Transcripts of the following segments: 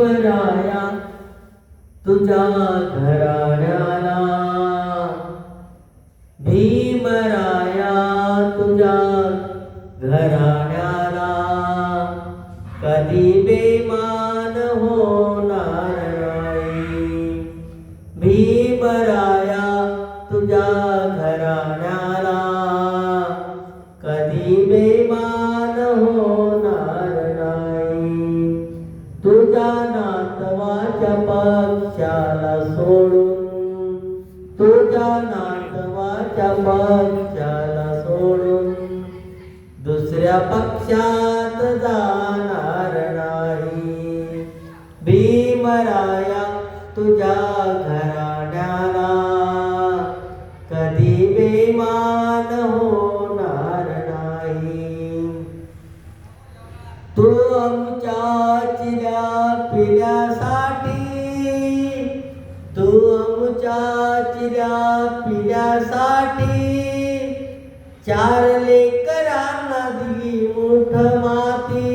भीमराया तुझ्या घराण्याला, भीमराया तुझ्या घराण्याला कधी बेमान होणार नाही. भीमराया तुझ्या घराण्याला कधी बेमान होणार नाही. तुझ्या नातवाच्या पक्षाला सोडून, तुझ्या नातवाच्या पक्षाला सोडून दुसऱ्या पक्षात जाणार नाही. भीमराया तुझ्या घराण्याला कधी बेमान होणार नाही. तू आमच्या चिऱ्या पिल्यासाठी, तू आमच्या चिऱ्या पिल्यासाठी चार लेकरांना दिली मुठ माती.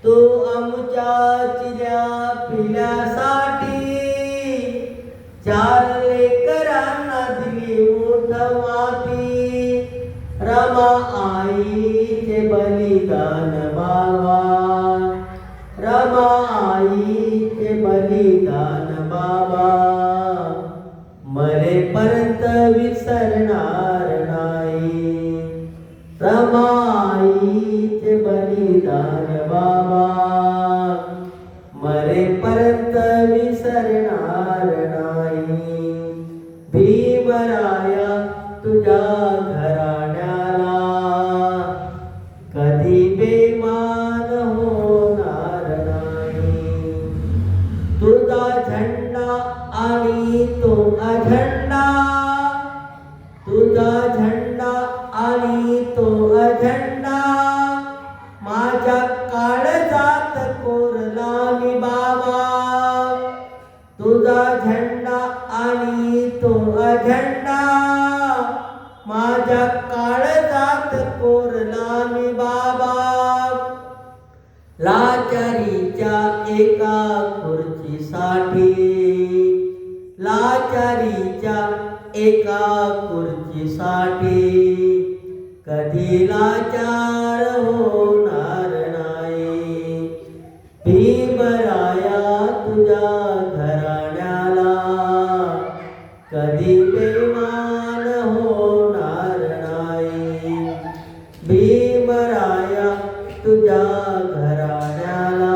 तू आमच्या चिऱ्या पिल्यासाठी चार लेकरांना दिली मुठ माती. रमा आईचे बलिदान बाबा, रमा आईचे बलिदान बाबा मरेपर्यंत विसरणार नाही. रमा आईचे बलिदान बाबा मरेपर्यंत विसरणार नाही. भीमराया तुझ्या घराण्याला कधी बेमान होणार नाही. तुझा झेंडा आणि तो अझेंडा, तुझा झेंडा आणि तो अझेंडा माझ्या काळजात कोरला मी बाबा. तुझा झेंडा आणि तो अझेंडा माझ्या काळजात कोरला मी बाबा. लाचारीच्या एका खुर्चीसाठी, लाचारीच्या एका खुर्चीसाठी कधी लाचार होणार नाही. भीमराया तुझ्या घराण्याला कधी बेमान होणार नाही. भीमराया तुझ्या घराण्याला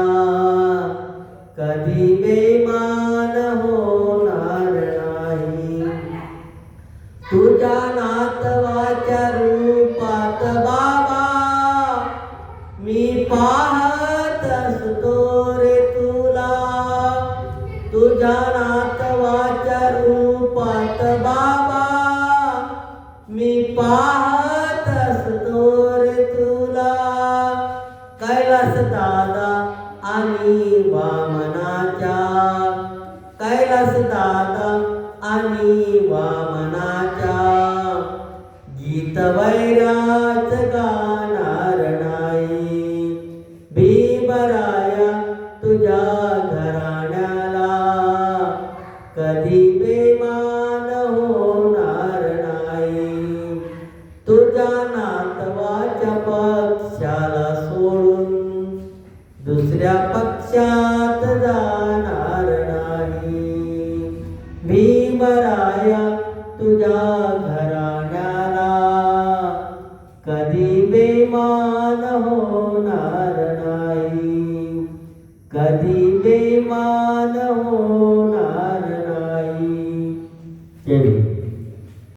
कधी बेमान होणार नाही. तुझ्या नातवाच्या रूपात बाबा मी पाहत असतो रे तुला. तुझ्या नातवाच्या रूपात बाबा मी पाहत असतो रे तुला. कैलास दादा आणि वामनाच्या, कैलास दादा आणि वामनाच्या गीत वैराच गाणार नाही. भीमराया तुझ्या घराण्याला कधी बेमान होणार नाही. तुझ्या नातवाच्या पक्षाला सोडून दुसऱ्या पक्षात जाणार नाही. भीमराया तुझ्या घराण्याला कधी बेमान होणार नाही. कधी बेमान होणार